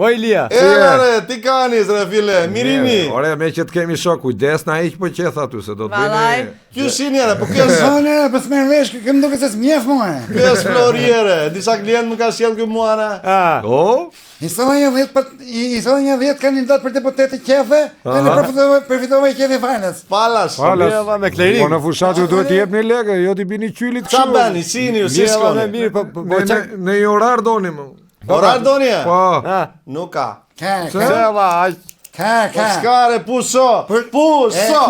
O Ilia. Ere, ti kanis, re file, mirini. Ore, me që të kemi shok, kujdes na iq po qetha ty se do të Valaj. bëni. Kjo shinjere, po kjo është... Sone, për s'merë vesh, këmë duke se s'mjef mua. Kjo është floriere. Disa klient më ka sjell kjo muana. O? I sola një 10 kandidat për deputet të qefe, dhe në përfitove i qefe falas. Falas. Mirë, me klerik. Po në fushat ju duhet të jepni lekë, jo t'i bini qylit Qa kështu. bani, sini ju, si Mirë, shkoni? mirë, po Në një orar doni më. Orar donje? Po. Nuk ka. Ka. Skare, puso! Puso!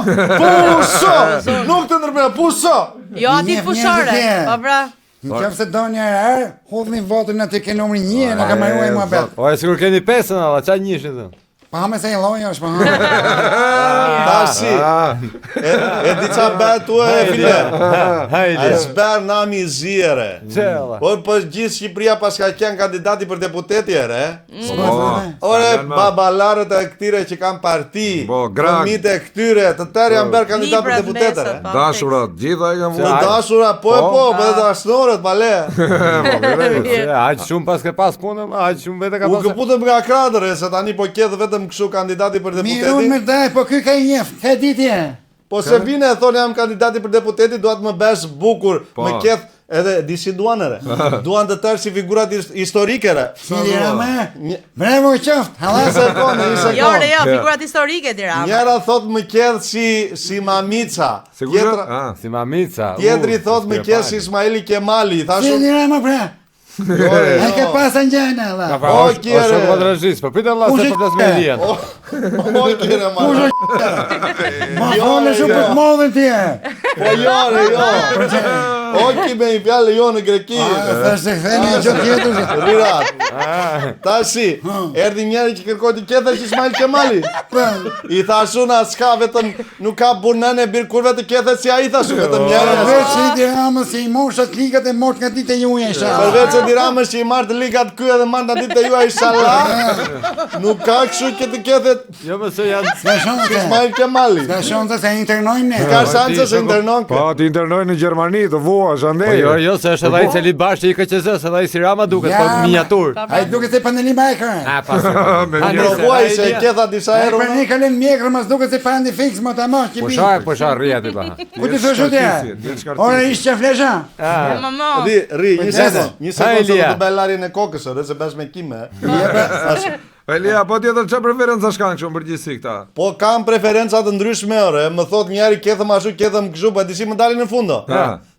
Nuk të ndërmena, puso! Jo, ati fushore. Po pra. Në qëfë se do një arë, hodhni votën në të ke numri 1, në ka maruaj mua bet. O, e sigur keni 5 në alla, qa njëshin dhe? Pa me se i loja është, pa Tashi, e di qa bërë tu e file. A Hajde. zber nami zire. Qela. Po gjithë Shqipëria pas ka qenë kandidati për deputeti ere. Po. Ore, babalarët e këtire që kanë parti, Po, grag. fëmijët e këtyre, të tërë janë bërë kandidat për deputetere. Dashurat, gjitha i kanë Të vullë. dashura, po e po, për dhe dashnorët, pale. Aq shumë pas ke pas punëm, aq shumë vete ka U pas. këputëm nga kradëre, se tani po kjedhë vetëm kështu kandidati për Mirë unë me deputetin. daj, po ky ka i njef, ka ditje. Po se vine e thonë jam kandidati për deputeti, duat më besh bukur, më kjedhë, edhe disi duanere. Duan të tërë si figurat historikere. Cili Rama? Bravo qoftë, halas. Jo, re, jo, figurat historike ti Rama. Njëra thot më kjedhë si Mamica. Si mamica. Tjetri thot më kjedhë si Ismaili Kemali. Thashu, Cili Rama pra? A ke pas angjana, la. O, shumë padrashis, po pritë Allah se po të me Ilian. o kjere ma. Ma fone shumë për të modhen tje. Po jore, jo. O ki me i fjallë jo në Greki. Thashtë se këtheni e që tjetër. Rirat. Tashi, erdi njeri që kërkoj të kjethe që Ismail Kemali. I thashu na s'ka vetëm, nuk ka burnen e birë kurve të kjethe si a i thashu, vetëm njeri. Përveç që i diramës si i moshat ligat e mosht nga dite juja i shala. Përveç e diramës që i marrë të ligat kuj edhe marrë në ditë e juaj shala. Nuk ka këshu që të kjethet Jo më se janë. Ska shonë si se. Ismail Kemali. Ska shonë se internojnë ne. Ka shanse se internon Po, ti internojnë në Gjermani, të vua, Po shandej. jo, se është edhe i Celi Bashti i KQZ, se edhe i Sirama duket, po miniatur. A i duke se pandeli bajkërën. Pas. Provuaj se e ketha disa E herë. për një kalen mjekrë mas duke se pandi fix më të mosh që bi. Po sha rria ti ba. Ku të thëshu tja? Ore ishtë që flesha? Mama. Ri, një sekund. Një sekund se Elia. do të bëj larjen e kokës, edhe se besh me kime. Elia, po tjetër që preferenca shkanë kështu në përgjithësi këta? Po kam preferenca të ndryshme ore, më thot njeri kethëm ashtu, kethëm kështu, po disi më dalin në fundo.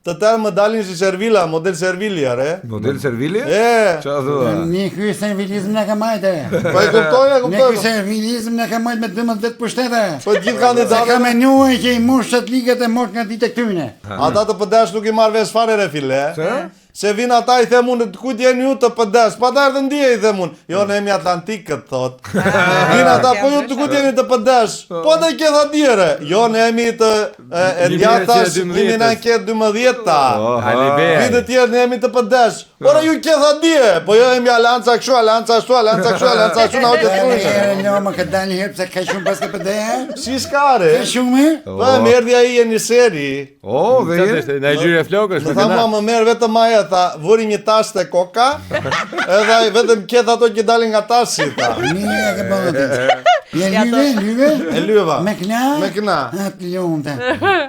Të tërë më dalin si servila, model servili, are. Model servilje? E, Qa thua? Një ky servilizm në ka majtë. po e kuptoj, e Një ky kuptoj. servilizm në ka majtë me 12 pushtete. Po gjithë Se ka kandidatët, menuaj që i moshat ligat e mosht nga dite këtyne. ata të pëdesh nuk i marrë vesh fare re file. Se vin ata i them unë, ku t'jen ju të pëdesh, pa ta erdhe ndje i them unë. Jo, ne jemi Atlantikët, thot. Vin ata, po ju të ku t'jeni të pëdesh, po të ketha djere. Jo, ne jemi të djatash, 1912-ta. Vitë tjerë ne jemi të pëdesh. Ora ju ketha dje, po jo jemi alanca kështu, alanca ashtu, alanca kështu, alanca ashtu, na hoqë të thunjë. Jo, më këtë dalë një herë pëse ka shumë pas të pëdeja. Si skare? Ka shumë? Po, më erdhi ai e një seri. O, dhe jenë? Në gjyre flokësh. Më tha mua më merë vetëm aja, tha, vuri një tash të koka, edhe ai vetëm ketë ato që dalin nga tashi, tha. Mirë e ke bëllë të. Je lyve? E lyva. Me kna? Me kna. Atë ljonë të.